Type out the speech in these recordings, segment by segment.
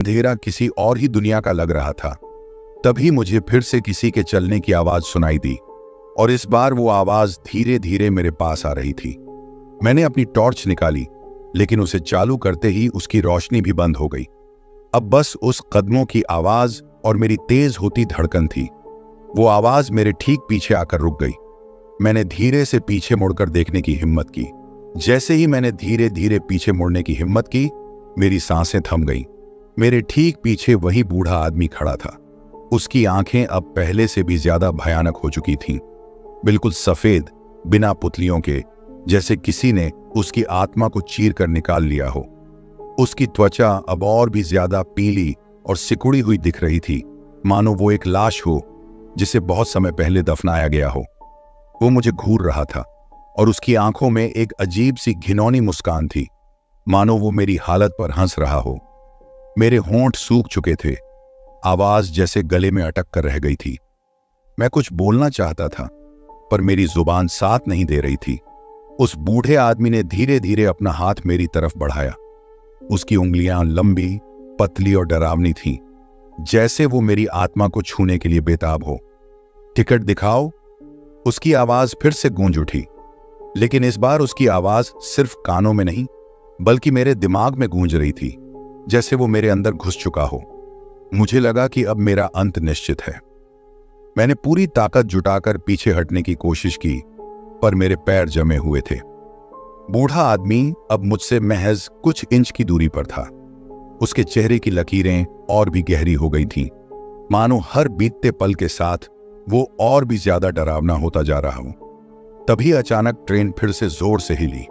अंधेरा किसी और ही दुनिया का लग रहा था। तभी मुझे फिर से किसी के चलने की आवाज सुनाई दी और इस बार वो आवाज धीरे धीरे मेरे पास आ रही थी। मैंने अपनी टॉर्च निकाली, लेकिन उसे चालू करते ही उसकी रोशनी भी बंद हो गई। अब बस उस कदमों की आवाज और मेरी तेज होती धड़कन थी। वो आवाज मेरे ठीक पीछे आकर रुक गई। मैंने धीरे से पीछे मुड़कर देखने की हिम्मत की। जैसे ही मैंने धीरे धीरे पीछे मुड़ने की हिम्मत की, मेरी सांसें थम गईं। मेरे ठीक पीछे वही बूढ़ा आदमी खड़ा था। उसकी आंखें अब पहले से भी ज्यादा भयानक हो चुकी थीं, बिल्कुल सफेद, बिना पुतलियों के, जैसे किसी ने उसकी आत्मा को चीर कर निकाल लिया हो। उसकी त्वचा अब और भी ज्यादा पीली और सिकुड़ी हुई दिख रही थी, मानो वो एक लाश हो जिसे बहुत समय पहले दफनाया गया हो। वो मुझे घूर रहा था और उसकी आंखों में एक अजीब सी घिनौनी मुस्कान थी, मानो वो मेरी हालत पर हंस रहा हो। मेरे होंठ सूख चुके थे, आवाज जैसे गले में अटक कर रह गई थी। मैं कुछ बोलना चाहता था, पर मेरी जुबान साथ नहीं दे रही थी। उस बूढ़े आदमी ने धीरे धीरे अपना हाथ मेरी तरफ बढ़ाया। उसकी उंगलियां लंबी, पतली और डरावनी थीं, जैसे वो मेरी आत्मा को छूने के लिए बेताब हो। टिकट दिखाओ, उसकी आवाज फिर से गूंज उठी, लेकिन इस बार उसकी आवाज सिर्फ कानों में नहीं, बल्कि मेरे दिमाग में गूंज रही थी, जैसे वो मेरे अंदर घुस चुका हो। मुझे लगा कि अब मेरा अंत निश्चित है। मैंने पूरी ताकत जुटाकर पीछे हटने की कोशिश की, पर मेरे पैर जमे हुए थे। बूढ़ा आदमी अब मुझसे महज कुछ इंच की दूरी पर था। उसके चेहरे की लकीरें और भी गहरी हो गई थीं, मानो हर बीतते पल के साथ वो और भी ज्यादा डरावना होता जा रहा हो। तभी अचानक ट्रेन फिर से जोर से हिली।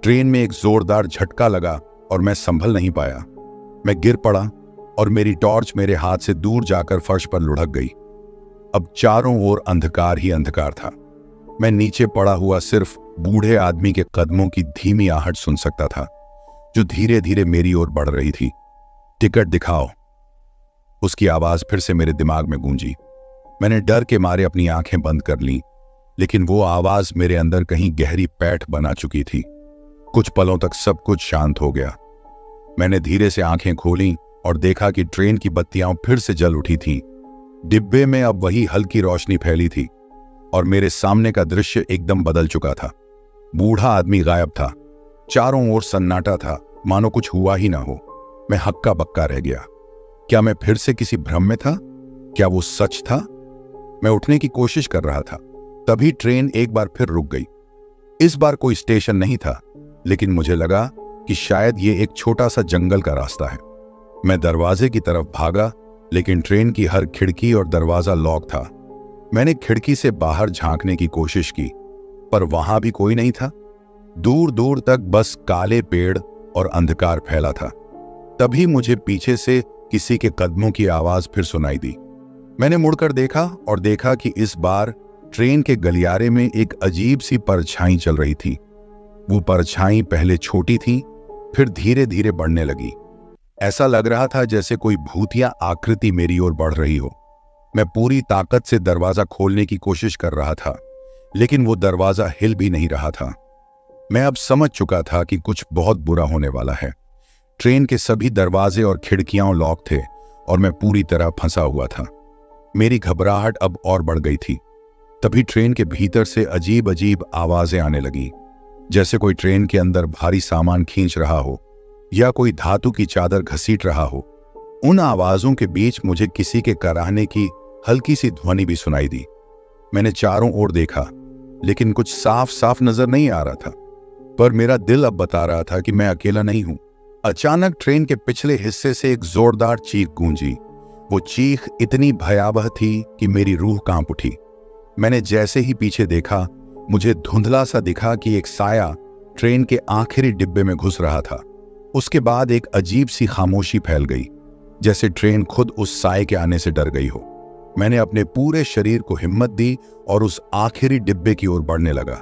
ट्रेन में एक जोरदार झटका लगा और मैं संभल नहीं पाया। मैं गिर पड़ा और मेरी टॉर्च मेरे हाथ से दूर जाकर फर्श पर लुढ़क गई। अब चारों ओर अंधकार ही अंधकार था। मैं नीचे पड़ा हुआ सिर्फ बूढ़े आदमी के कदमों की धीमी आहट सुन सकता था, जो धीरे धीरे मेरी ओर बढ़ रही थी। टिकट दिखाओ, उसकी आवाज फिर से मेरे दिमाग में गूंजी। मैंने डर के मारे अपनी आंखें बंद कर लीं, लेकिन वो आवाज मेरे अंदर कहीं गहरी पैठ बना चुकी थी। कुछ पलों तक सब कुछ शांत हो गया। मैंने धीरे से आंखें खोलीं और देखा कि ट्रेन की बत्तियां फिर से जल उठी थीं। डिब्बे में अब वही हल्की रोशनी फैली थी और मेरे सामने का दृश्य एकदम बदल चुका था। बूढ़ा आदमी गायब था। चारों ओर सन्नाटा था, मानो कुछ हुआ ही ना हो। मैं हक्का बक्का रह गया। क्या मैं फिर से किसी भ्रम में था? क्या वो सच था? मैं उठने की कोशिश कर रहा था, तभी ट्रेन एक बार फिर रुक गई। इस बार कोई स्टेशन नहीं था, लेकिन मुझे लगा कि शायद ये एक छोटा सा जंगल का रास्ता है। मैं दरवाजे की तरफ भागा, लेकिन ट्रेन की हर खिड़की और दरवाजा लॉक था। मैंने खिड़की से बाहर झांकने की कोशिश की, पर वहां भी कोई नहीं था। दूर दूर तक बस काले पेड़ और अंधकार फैला था। तभी मुझे पीछे से किसी के कदमों की आवाज फिर सुनाई दी। मैंने मुड़कर देखा और देखा कि इस बार ट्रेन के गलियारे में एक अजीब सी परछाई चल रही थी। वो परछाई पहले छोटी थी, फिर धीरे धीरे बढ़ने लगी। ऐसा लग रहा था जैसे कोई भूतिया आकृति मेरी ओर बढ़ रही हो। मैं पूरी ताकत से दरवाजा खोलने की कोशिश कर रहा था, लेकिन वो दरवाजा हिल भी नहीं रहा था। मैं अब समझ चुका था कि कुछ बहुत बुरा होने वाला है। ट्रेन के सभी दरवाजे और खिड़कियां लॉक थे और मैं पूरी तरह फंसा हुआ था। मेरी घबराहट अब और बढ़ गई थी। तभी ट्रेन के भीतर से अजीब अजीब आवाजें आने लगी, जैसे कोई ट्रेन के अंदर भारी सामान खींच रहा हो या कोई धातु की चादर घसीट रहा हो। उन आवाजों के बीच मुझे किसी के कराहने की हल्की सी ध्वनि भी सुनाई दी। मैंने चारों ओर देखा, लेकिन कुछ साफ साफ नजर नहीं आ रहा था, पर मेरा दिल अब बता रहा था कि मैं अकेला नहीं हूं। अचानक ट्रेन के पिछले हिस्से से एक जोरदार चीख गूंजी। वो चीख इतनी भयावह थी कि मेरी रूह कांप उठी। मैंने जैसे ही पीछे देखा, मुझे धुंधला सा दिखा कि एक साया ट्रेन के आखिरी डिब्बे में घुस रहा था। उसके बाद एक अजीब सी खामोशी फैल गई, जैसे ट्रेन खुद उस साए के आने से डर गई हो। मैंने अपने पूरे शरीर को हिम्मत दी और उस आखिरी डिब्बे की ओर बढ़ने लगा।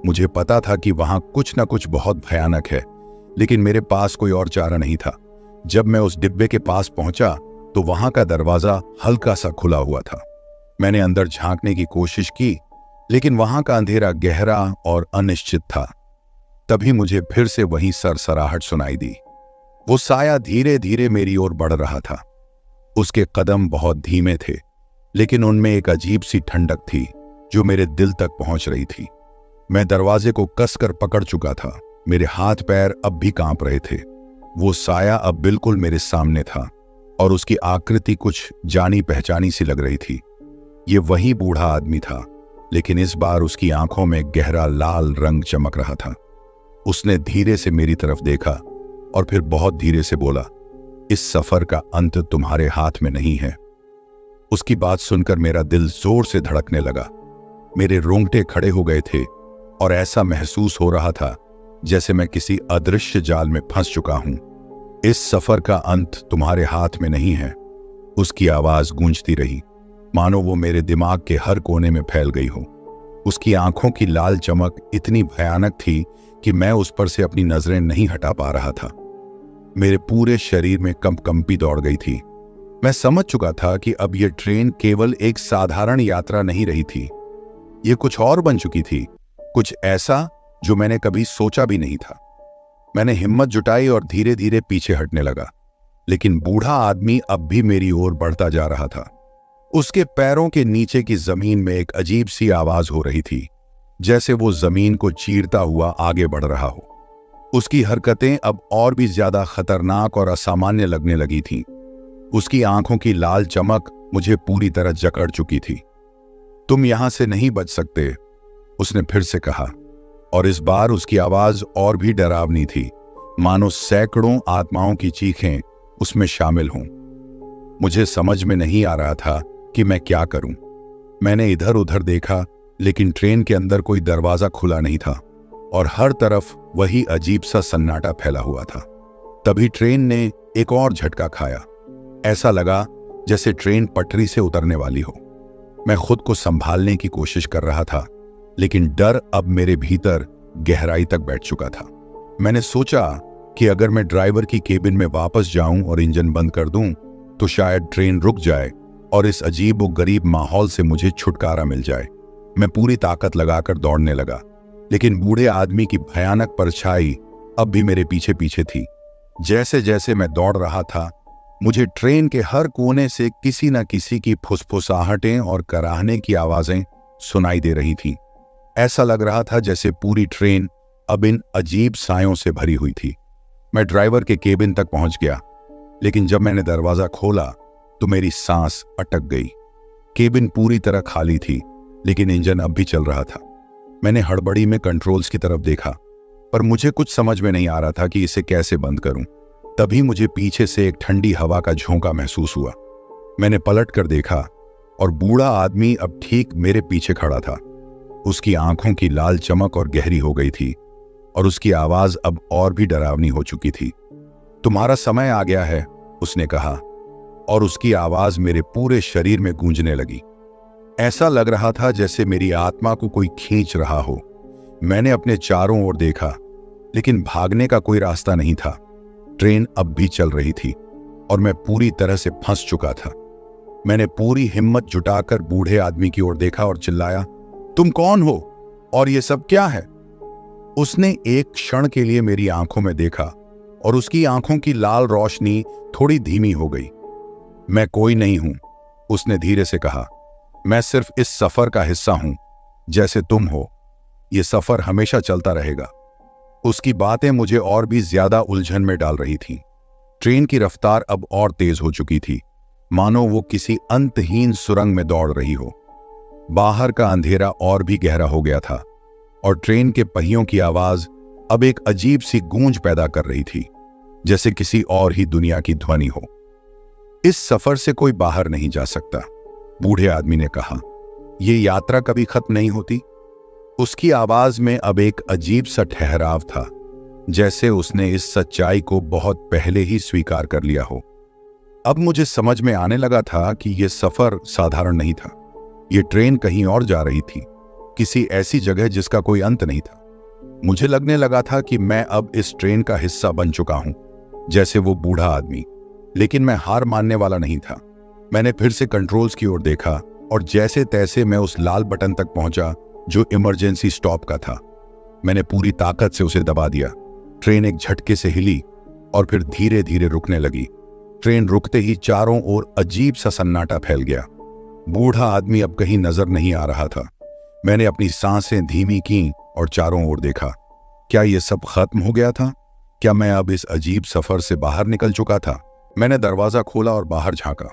मुझे पता था कि वहां कुछ न कुछ बहुत भयानक है, लेकिन मेरे पास कोई और चारा नहीं था। जब मैं उस डिब्बे के पास पहुंचा तो वहां का दरवाजा हल्का सा खुला हुआ था। मैंने अंदर झांकने की कोशिश की, लेकिन वहां का अंधेरा गहरा और अनिश्चित था। तभी मुझे फिर से वही सरसराहट सुनाई दी। वो साया धीरे धीरे मेरी ओर बढ़ रहा था। उसके कदम बहुत धीमे थे, लेकिन उनमें एक अजीब सी ठंडक थी जो मेरे दिल तक पहुंच रही थी। मैं दरवाजे को कसकर पकड़ चुका था। मेरे हाथ पैर अब भी कांप रहे थे। वो साया अब बिल्कुल मेरे सामने था और उसकी आकृति कुछ जानी पहचानी सी लग रही थी। ये वही बूढ़ा आदमी था, लेकिन इस बार उसकी आंखों में गहरा लाल रंग चमक रहा था। उसने धीरे से मेरी तरफ देखा और फिर बहुत धीरे से बोला, इस सफर का अंत तुम्हारे हाथ में नहीं है। उसकी बात सुनकर मेरा दिल जोर से धड़कने लगा। मेरे रोंगटे खड़े हो गए थे और ऐसा महसूस हो रहा था जैसे मैं किसी अदृश्य जाल में फंस चुका हूं। इस सफर का अंत तुम्हारे हाथ में नहीं है। उसकी आवाज गूंजती रही, मानो वो मेरे दिमाग के हर कोने में फैल गई हो। उसकी आंखों की लाल चमक इतनी भयानक थी कि मैं उस पर से अपनी नजरें नहीं हटा पा रहा था। मेरे पूरे शरीर में कंपकंपी दौड़ गई थी। मैं समझ चुका था कि अब यह ट्रेन केवल एक साधारण यात्रा नहीं रही थी। ये कुछ और बन चुकी थी, कुछ ऐसा जो मैंने कभी सोचा भी नहीं था। मैंने हिम्मत जुटाई और धीरे धीरे पीछे हटने लगा, लेकिन बूढ़ा आदमी अब भी मेरी ओर बढ़ता जा रहा था। उसके पैरों के नीचे की जमीन में एक अजीब सी आवाज हो रही थी, जैसे वो जमीन को चीरता हुआ आगे बढ़ रहा हो। उसकी हरकतें अब और भी ज्यादा खतरनाक और असामान्य लगने लगी थीं। उसकी आंखों की लाल चमक मुझे पूरी तरह जकड़ चुकी थी। तुम यहां से नहीं बच सकते, उसने फिर से कहा, और इस बार उसकी आवाज और भी डरावनी थी, मानो सैकड़ों आत्माओं की चीखें उसमें शामिल हों। मुझे समझ में नहीं आ रहा था कि मैं क्या करूं। मैंने इधर उधर देखा, लेकिन ट्रेन के अंदर कोई दरवाजा खुला नहीं था और हर तरफ वही अजीब सा सन्नाटा फैला हुआ था। तभी ट्रेन ने एक और झटका खाया। ऐसा लगा जैसे ट्रेन पटरी से उतरने वाली हो। मैं खुद को संभालने की कोशिश कर रहा था, लेकिन डर अब मेरे भीतर गहराई तक बैठ चुका था। मैंने सोचा कि अगर मैं ड्राइवर की केबिन में वापस जाऊं और इंजन बंद कर दूं, तो शायद ट्रेन रुक जाए और इस अजीब व गरीब माहौल से मुझे छुटकारा मिल जाए। मैं पूरी ताकत लगाकर दौड़ने लगा, लेकिन बूढ़े आदमी की भयानक परछाई अब भी मेरे पीछे पीछे थी। जैसे जैसे मैं दौड़ रहा था, मुझे ट्रेन के हर कोने से किसी न किसी की फुसफुसाहटें और कराहने की आवाजें सुनाई दे रही थीं। ऐसा लग रहा था जैसे पूरी ट्रेन अब इन अजीब सायों से भरी हुई थी। मैं ड्राइवर के केबिन तक पहुंच गया, लेकिन जब मैंने दरवाजा खोला तो मेरी सांस अटक गई। केबिन पूरी तरह खाली थी, लेकिन इंजन अब भी चल रहा था। मैंने हड़बड़ी में कंट्रोल्स की तरफ देखा, पर मुझे कुछ समझ में नहीं आ रहा था कि इसे कैसे बंद करूं। तभी मुझे पीछे से एक ठंडी हवा का झोंका महसूस हुआ। मैंने पलट कर देखा और बूढ़ा आदमी अब ठीक मेरे पीछे खड़ा था। उसकी आंखों की लाल चमक और गहरी हो गई थी और उसकी आवाज अब और भी डरावनी हो चुकी थी। तुम्हारा समय आ गया है, उसने कहा, और उसकी आवाज मेरे पूरे शरीर में गूंजने लगी। ऐसा लग रहा था जैसे मेरी आत्मा को कोई खींच रहा हो। मैंने अपने चारों ओर देखा, लेकिन भागने का कोई रास्ता नहीं था। ट्रेन अब भी चल रही थी और मैं पूरी तरह से फंस चुका था। मैंने पूरी हिम्मत जुटाकर बूढ़े आदमी की ओर देखा और चिल्लाया, तुम कौन हो और ये सब क्या है? उसने एक क्षण के लिए मेरी आंखों में देखा और उसकी आंखों की लाल रोशनी थोड़ी धीमी हो गई। मैं कोई नहीं हूं, उसने धीरे से कहा। मैं सिर्फ इस सफर का हिस्सा हूं, जैसे तुम हो। यह सफर हमेशा चलता रहेगा। उसकी बातें मुझे और भी ज्यादा उलझन में डाल रही थीं। ट्रेन की रफ्तार अब और तेज हो चुकी थी, मानो वो किसी अंतहीन सुरंग में दौड़ रही हो। बाहर का अंधेरा और भी गहरा हो गया था और ट्रेन के पहियों की आवाज अब एक अजीब सी गूंज पैदा कर रही थी, जैसे किसी और ही दुनिया की ध्वनि हो। इस सफर से कोई बाहर नहीं जा सकता, बूढ़े आदमी ने कहा। यह यात्रा कभी खत्म नहीं होती। उसकी आवाज में अब एक अजीब सा ठहराव था, जैसे उसने इस सच्चाई को बहुत पहले ही स्वीकार कर लिया हो। अब मुझे समझ में आने लगा था कि यह सफर साधारण नहीं था। यह ट्रेन कहीं और जा रही थी, किसी ऐसी जगह जिसका कोई अंत नहीं था। मुझे लगने लगा था कि मैं अब इस ट्रेन का हिस्सा बन चुका हूं, जैसे वो बूढ़ा आदमी। लेकिन मैं हार मानने वाला नहीं था। मैंने फिर से कंट्रोल्स की ओर देखा और जैसे तैसे मैं उस लाल बटन तक पहुंचा जो इमरजेंसी स्टॉप का था। मैंने पूरी ताकत से उसे दबा दिया। ट्रेन एक झटके से हिली और फिर धीरे धीरे रुकने लगी। ट्रेन रुकते ही चारों ओर अजीब सा सन्नाटा फैल गया। बूढ़ा आदमी अब कहीं नजर नहीं आ रहा था। मैंने अपनी सांसें धीमी की और चारों ओर देखा। क्या यह सब खत्म हो गया था? क्या मैं अब इस अजीब सफर से बाहर निकल चुका था? मैंने दरवाजा खोला और बाहर झांका।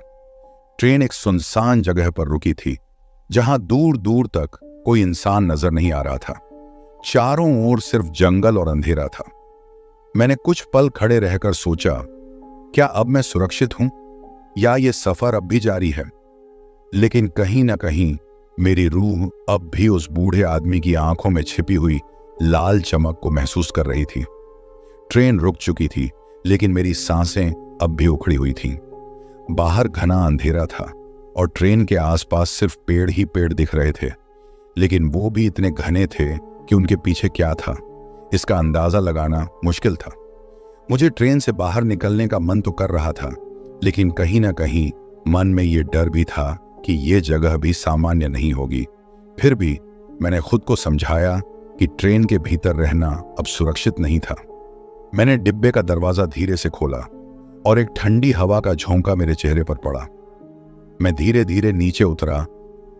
ट्रेन एक सुनसान जगह पर रुकी थी, जहां दूर दूर तक कोई इंसान नजर नहीं आ रहा था। चारों ओर सिर्फ जंगल और अंधेरा था। मैंने कुछ पल खड़े रहकर सोचा, क्या अब मैं सुरक्षित हूं या यह सफर अब भी जारी है? लेकिन कहीं ना कहीं मेरी रूह अब भी उस बूढ़े आदमी की आंखों में छिपी हुई लाल चमक को महसूस कर रही थी। ट्रेन रुक चुकी थी, लेकिन मेरी सांसें अब भी उखड़ी हुई थीं। बाहर घना अंधेरा था और ट्रेन के आसपास सिर्फ पेड़ ही पेड़ दिख रहे थे, लेकिन वो भी इतने घने थे कि उनके पीछे क्या था, इसका अंदाजा लगाना मुश्किल था। मुझे ट्रेन से बाहर निकलने का मन तो कर रहा था, लेकिन कहीं ना कहीं मन में ये डर भी था कि ये जगह भी सामान्य नहीं होगी। फिर भी मैंने खुद को समझाया कि ट्रेन के भीतर रहना अब सुरक्षित नहीं था। मैंने डिब्बे का दरवाजा धीरे से खोला और एक ठंडी हवा का झोंका मेरे चेहरे पर पड़ा। मैं धीरे धीरे नीचे उतरा,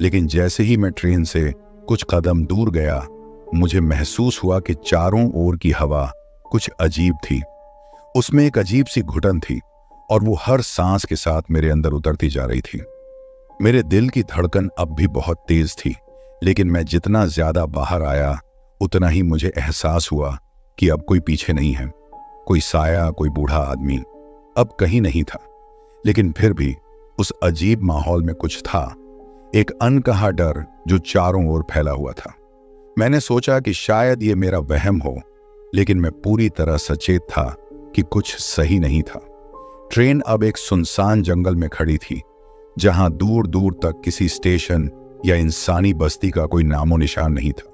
लेकिन जैसे ही मैं ट्रेन से कुछ कदम दूर गया, मुझे महसूस हुआ कि चारों ओर की हवा कुछ अजीब थी। उसमें एक अजीब सी घुटन थी और वो हर सांस के साथ मेरे अंदर उतरती जा रही थी। मेरे दिल की धड़कन अब भी बहुत तेज थी, लेकिन मैं जितना ज्यादा बाहर आया उतना ही मुझे एहसास हुआ कि अब कोई पीछे नहीं है। कोई साया, कोई बूढ़ा आदमी अब कहीं नहीं था। लेकिन फिर भी उस अजीब माहौल में कुछ था, एक अनकहा डर जो चारों ओर फैला हुआ था। मैंने सोचा कि शायद ये मेरा वहम हो, लेकिन मैं पूरी तरह सचेत था कि कुछ सही नहीं था। ट्रेन अब एक सुनसान जंगल में खड़ी थी, जहां दूर दूर तक किसी स्टेशन या इंसानी बस्ती का कोई नामो निशान नहीं था।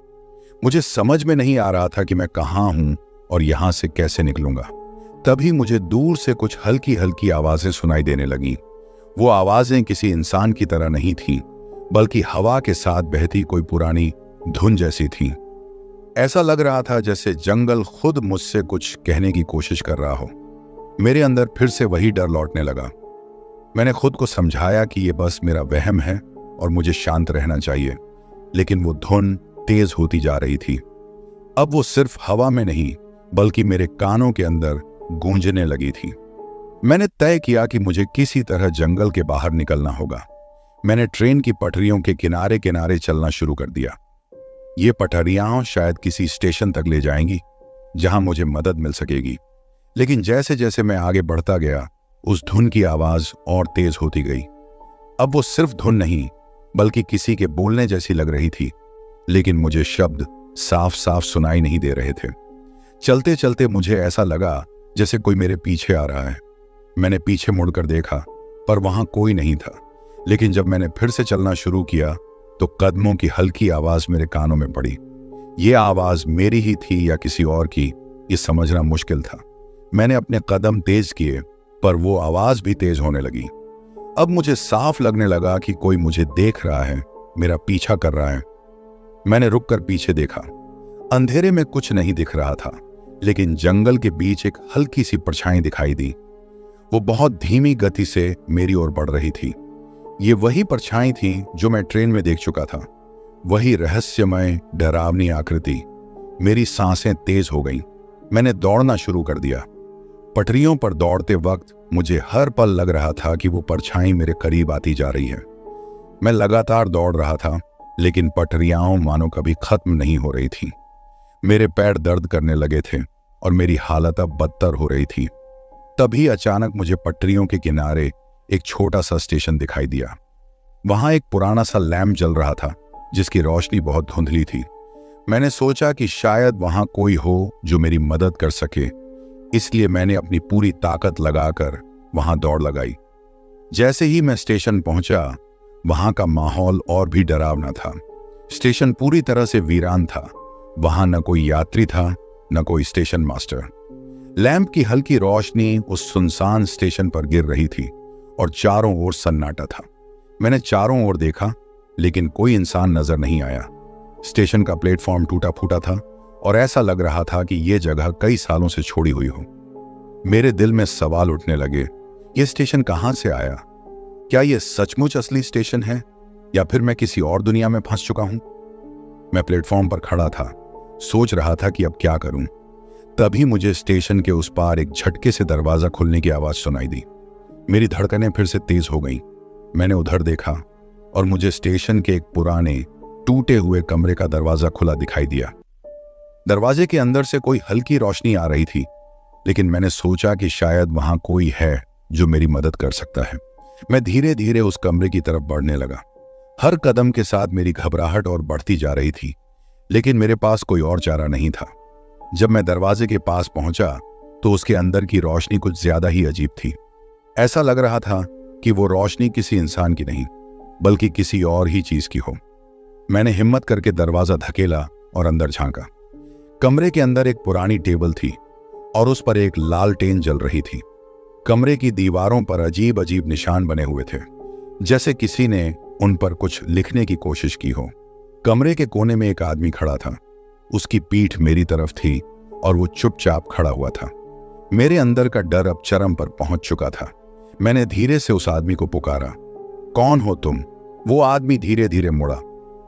मुझे समझ में नहीं आ रहा था कि मैं कहाँ हूं और यहां से कैसे निकलूंगा। तभी मुझे दूर से कुछ हल्की हल्की आवाजें सुनाई देने लगीं। वो आवाजें किसी इंसान की तरह नहीं थीं, बल्कि हवा के साथ बहती कोई पुरानी धुन जैसी थीं। ऐसा लग रहा था जैसे जंगल खुद मुझसे कुछ कहने की कोशिश कर रहा हो। मेरे अंदर फिर से वही डर लौटने लगा। मैंने खुद को समझाया कि ये बस मेरा वहम है और मुझे शांत रहना चाहिए, लेकिन वो धुन तेज होती जा रही थी। अब वो सिर्फ हवा में नहीं, बल्कि मेरे कानों के अंदर गूंजने लगी थी। मैंने तय किया कि मुझे किसी तरह जंगल के बाहर निकलना होगा। मैंने ट्रेन की पटरियों के किनारे किनारे चलना शुरू कर दिया। ये पटरियां शायद किसी स्टेशन तक ले जाएंगी, जहां मुझे मदद मिल सकेगी। लेकिन जैसे जैसे मैं आगे बढ़ता गया, उस धुन की आवाज और तेज होती गई। अब वो सिर्फ धुन नहीं, बल्कि किसी के बोलने जैसी लग रही थी, लेकिन मुझे शब्द साफ साफ सुनाई नहीं दे रहे थे। चलते चलते मुझे ऐसा लगा जैसे कोई मेरे पीछे आ रहा है। मैंने पीछे मुड़कर देखा, पर वहां कोई नहीं था। लेकिन जब मैंने फिर से चलना शुरू किया, तो कदमों की हल्की आवाज मेरे कानों में पड़ी। ये आवाज मेरी ही थी या किसी और की, ये समझना मुश्किल था। मैंने अपने कदम तेज किए, पर वो आवाज भी तेज होने लगी। अब मुझे साफ लगने लगा कि कोई मुझे देख रहा है, मेरा पीछा कर रहा है। मैंने रुककर पीछे देखा। अंधेरे में कुछ नहीं दिख रहा था, लेकिन जंगल के बीच एक हल्की सी परछाई दिखाई दी। वो बहुत धीमी गति से मेरी ओर बढ़ रही थी। ये वही परछाई थी जो मैं ट्रेन में देख चुका था, वही रहस्यमय डरावनी आकृति। मेरी सांसें तेज हो गईं। मैंने दौड़ना शुरू कर दिया। पटरियों पर दौड़ते वक्त मुझे हर पल लग रहा था कि वो परछाई मेरे करीब आती जा रही है। मैं लगातार दौड़ रहा था, लेकिन पटरियां मानो कभी खत्म नहीं हो रही थी। मेरे पैर दर्द करने लगे थे और मेरी हालत अब बदतर हो रही थी। तभी अचानक मुझे पटरियों के किनारे एक छोटा सा स्टेशन दिखाई दिया। वहां एक पुराना सा लैंप जल रहा था, जिसकी रोशनी बहुत धुंधली थी। मैंने सोचा कि शायद वहां कोई हो जो मेरी मदद कर सके, इसलिए मैंने अपनी पूरी ताकत लगाकर वहां दौड़ लगाई। जैसे ही मैं स्टेशन पहुंचा, वहां का माहौल और भी डरावना था। स्टेशन पूरी तरह से वीरान था। वहां न कोई यात्री था, न कोई स्टेशन मास्टर। लैंप की हल्की रोशनी उस सुनसान स्टेशन पर गिर रही थी और चारों ओर सन्नाटा था। मैंने चारों ओर देखा, लेकिन कोई इंसान नजर नहीं आया। स्टेशन का प्लेटफॉर्म टूटा फूटा था और ऐसा लग रहा था कि यह जगह कई सालों से छोड़ी हुई हो। मेरे दिल में सवाल उठने लगे, ये स्टेशन कहां से आया? क्या यह सचमुच असली स्टेशन है या फिर मैं किसी और दुनिया में फंस चुका हूं? मैं प्लेटफॉर्म पर खड़ा था, सोच रहा था कि अब क्या करूं। तभी मुझे स्टेशन के उस पार एक झटके से दरवाजा खुलने की आवाज सुनाई दी। मेरी धड़कनें फिर से तेज हो गईं। मैंने उधर देखा और मुझे स्टेशन के एक पुराने टूटे हुए कमरे का दरवाजा खुला दिखाई दिया। दरवाजे के अंदर से कोई हल्की रोशनी आ रही थी, लेकिन मैंने सोचा कि शायद वहां कोई है जो मेरी मदद कर सकता है। मैं धीरे धीरे उस कमरे की तरफ बढ़ने लगा। हर कदम के साथ मेरी घबराहट और बढ़ती जा रही थी, लेकिन मेरे पास कोई और चारा नहीं था। जब मैं दरवाजे के पास पहुंचा तो उसके अंदर की रोशनी कुछ ज्यादा ही अजीब थी। ऐसा लग रहा था कि वो रोशनी किसी इंसान की नहीं, बल्कि किसी और ही चीज की हो। मैंने हिम्मत करके दरवाजा धकेला और अंदर झांका। कमरे के अंदर एक पुरानी टेबल थी और उस पर एक लालटेन जल रही थी। कमरे की दीवारों पर अजीब अजीब निशान बने हुए थे, जैसे किसी ने उन पर कुछ लिखने की कोशिश की हो। कमरे के कोने में एक आदमी खड़ा था। उसकी पीठ मेरी तरफ थी और वो चुपचाप खड़ा हुआ था। मेरे अंदर का डर अब चरम पर पहुंच चुका था। मैंने धीरे से उस आदमी को पुकारा, कौन हो तुम? वो आदमी धीरे धीरे मुड़ा।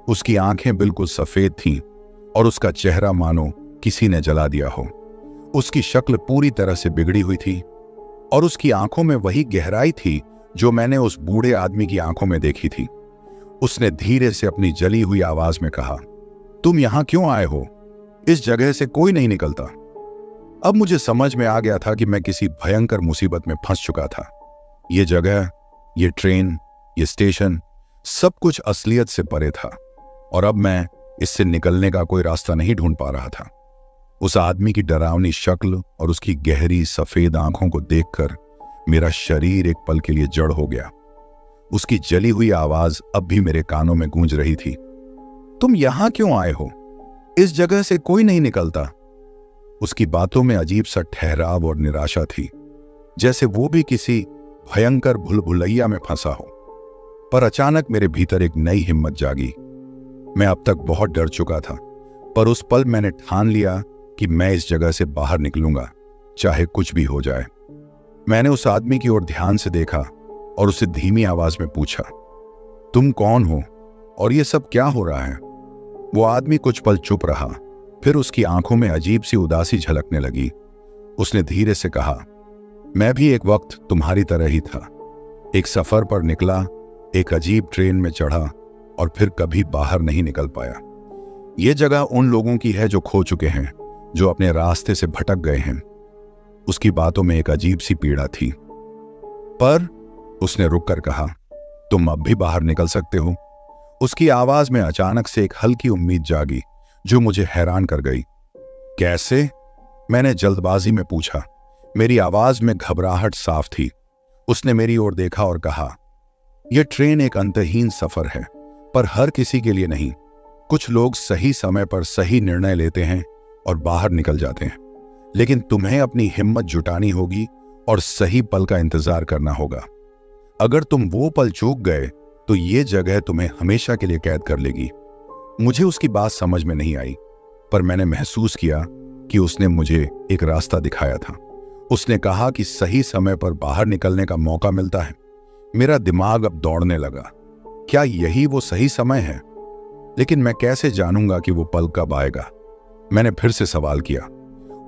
उसकी आंखें बिल्कुल सफेद थीं और उसका चेहरा मानो किसी ने जला दिया हो। उसकी शक्ल पूरी तरह से बिगड़ी हुई थी और उसकी आंखों में वही गहराई थी जो मैंने उस बूढ़े आदमी की आंखों में देखी थी। उसने धीरे से अपनी जली हुई आवाज में कहा, तुम यहां क्यों आए हो? इस जगह से कोई नहीं निकलता। अब मुझे समझ में आ गया था कि मैं किसी भयंकर मुसीबत में फंस चुका था। ये जगह, ये ट्रेन, ये स्टेशन, सब कुछ असलियत से परे था और अब मैं इससे निकलने का कोई रास्ता नहीं ढूंढ पा रहा था। उस आदमी की डरावनी शक्ल और उसकी गहरी सफेद आंखों को देखकर मेरा शरीर एक पल के लिए जड़ हो गया। उसकी जली हुई आवाज अब भी मेरे कानों में गूंज रही थी, तुम यहां क्यों आए हो? इस जगह से कोई नहीं निकलता। उसकी बातों में अजीब सा ठहराव और निराशा थी, जैसे वो भी किसी भयंकर भूलभुलैया में फंसा हो। पर अचानक मेरे भीतर एक नई हिम्मत जागी। मैं अब तक बहुत डर चुका था, पर उस पल मैंने ठान लिया कि मैं इस जगह से बाहर निकलूंगा, चाहे कुछ भी हो जाए। मैंने उस आदमी की ओर ध्यान से देखा और उससे धीमी आवाज में पूछा, तुम कौन हो और ये सब क्या हो रहा है? वो आदमी कुछ पल चुप रहा, फिर उसकी आंखों में अजीब सी उदासी झलकने लगी। उसने धीरे से कहा, मैं भी एक वक्त तुम्हारी तरह ही था। एक सफर पर निकला, एक अजीब ट्रेन में चढ़ा और फिर कभी बाहर नहीं निकल पाया। ये जगह उन लोगों की है जो खो चुके हैं, जो अपने रास्ते से भटक गए हैं। उसकी बातों में एक अजीब सी पीड़ा थी। पर उसने रुककर कहा, तुम अब भी बाहर निकल सकते हो। उसकी आवाज में अचानक से एक हल्की उम्मीद जागी जो मुझे हैरान कर गई। कैसे? मैंने जल्दबाजी में पूछा। मेरी आवाज में घबराहट साफ थी। उसने मेरी ओर देखा और कहा, यह ट्रेन एक अंतहीन सफर है, पर हर किसी के लिए नहीं। कुछ लोग सही समय पर सही निर्णय लेते हैं और बाहर निकल जाते हैं, लेकिन तुम्हें अपनी हिम्मत जुटानी होगी और सही पल का इंतजार करना होगा। अगर तुम वो पल चूक गए तो ये जगह तुम्हें हमेशा के लिए कैद कर लेगी। मुझे उसकी बात समझ में नहीं आई, पर मैंने महसूस किया कि उसने मुझे एक रास्ता दिखाया था। उसने कहा कि सही समय पर बाहर निकलने का मौका मिलता है। मेरा दिमाग अब दौड़ने लगा। क्या यही वो सही समय है? लेकिन मैं कैसे जानूंगा कि वो पल कब आएगा? मैंने फिर से सवाल किया।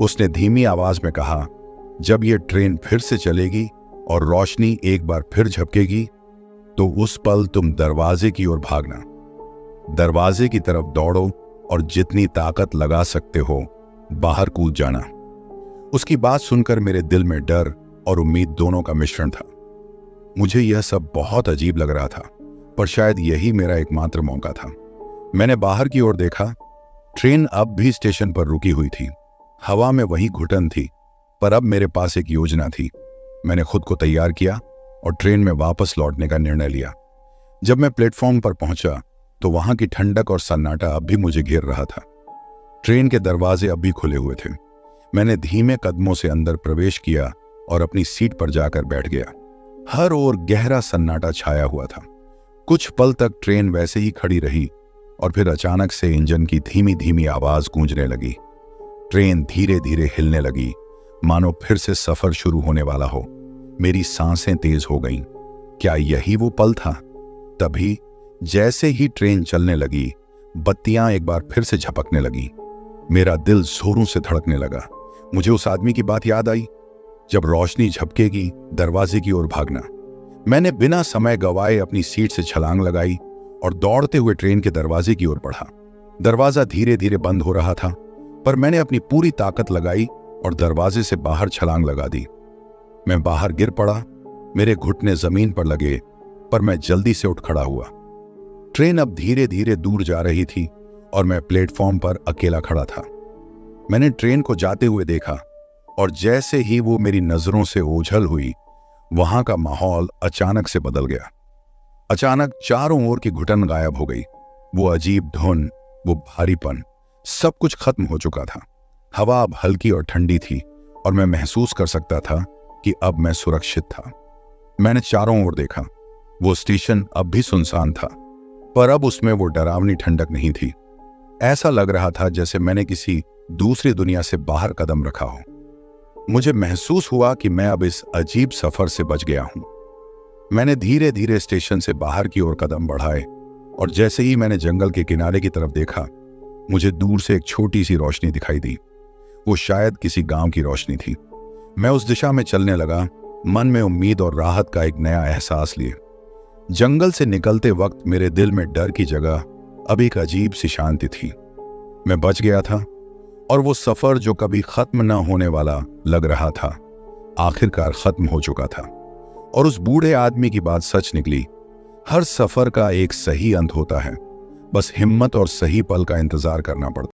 उसने धीमी आवाज में कहा, जब ये ट्रेन फिर से चलेगी और रोशनी एक बार फिर झपकेगी, तो उस पल तुम दरवाजे की ओर भागना। दरवाजे की तरफ दौड़ो और जितनी ताकत लगा सकते हो बाहर कूद जाना। उसकी बात सुनकर मेरे दिल में डर और उम्मीद दोनों का मिश्रण था। मुझे यह सब बहुत अजीब लग रहा था, पर शायद यही मेरा एकमात्र मौका था। मैंने बाहर की ओर देखा। ट्रेन अब भी स्टेशन पर रुकी हुई थी। हवा में वही घुटन थी, पर अब मेरे पास एक योजना थी। मैंने खुद को तैयार किया और ट्रेन में वापस लौटने का निर्णय लिया। जब मैं प्लेटफॉर्म पर पहुंचा तो वहां की ठंडक और सन्नाटा अब भी मुझे घेर रहा था। ट्रेन के दरवाजे अब भी खुले हुए थे। मैंने धीमे कदमों से अंदर प्रवेश किया और अपनी सीट पर जाकर बैठ गया। हर ओर गहरा सन्नाटा छाया हुआ था। कुछ पल तक ट्रेन वैसे ही खड़ी रही और फिर अचानक से इंजन की धीमी धीमी आवाज गूंजने लगी। ट्रेन धीरे धीरे हिलने लगी, मानो फिर से सफर शुरू होने वाला हो। मेरी सांसें तेज हो गईं। क्या यही वो पल था? तभी जैसे ही ट्रेन चलने लगी, बत्तियां एक बार फिर से झपकने लगी। मेरा दिल जोरों से धड़कने लगा। मुझे उस आदमी की बात याद आई, जब रोशनी झपकेगी दरवाजे की ओर भागना। मैंने बिना समय गवाए अपनी सीट से छलांग लगाई और दौड़ते हुए ट्रेन के दरवाजे की ओर बढ़ा। दरवाजा धीरे धीरे बंद हो रहा था, पर मैंने अपनी पूरी ताकत लगाई और दरवाजे से बाहर छलांग लगा दी। मैं बाहर गिर पड़ा। मेरे घुटने जमीन पर लगे, पर मैं जल्दी से उठ खड़ा हुआ। ट्रेन अब धीरे धीरे दूर जा रही थी और मैं प्लेटफॉर्म पर अकेला खड़ा था। मैंने ट्रेन को जाते हुए देखा और जैसे ही वो मेरी नजरों से ओझल हुई, वहां का माहौल अचानक से बदल गया। अचानक चारों ओर की घुटन गायब हो गई। वो अजीब धुन, वो भारीपन, सब कुछ खत्म हो चुका था। हवा अब हल्की और ठंडी थी और मैं महसूस कर सकता था कि अब मैं सुरक्षित था। मैंने चारों ओर देखा। वो स्टेशन अब भी सुनसान था, पर अब उसमें वो डरावनी ठंडक नहीं थी। ऐसा लग रहा था जैसे मैंने किसी दूसरी दुनिया से बाहर कदम रखा हो। मुझे महसूस हुआ कि मैं अब इस अजीब सफर से बच गया हूं। मैंने धीरे धीरे स्टेशन से बाहर की ओर कदम बढ़ाए और जैसे ही मैंने जंगल के किनारे की तरफ देखा, मुझे दूर से एक छोटी सी रोशनी दिखाई दी। वो शायद किसी गांव की रोशनी थी। मैं उस दिशा में चलने लगा, मन में उम्मीद और राहत का एक नया एहसास लिए। जंगल से निकलते वक्त मेरे दिल में डर की जगह अब एक अजीब सी शांति थी। मैं बच गया था और वो सफर जो कभी खत्म न होने वाला लग रहा था, आखिरकार खत्म हो चुका था। और उस बूढ़े आदमी की बात सच निकली। हर सफर का एक सही अंत होता है, बस हिम्मत और सही पल का इंतजार करना पड़ता है।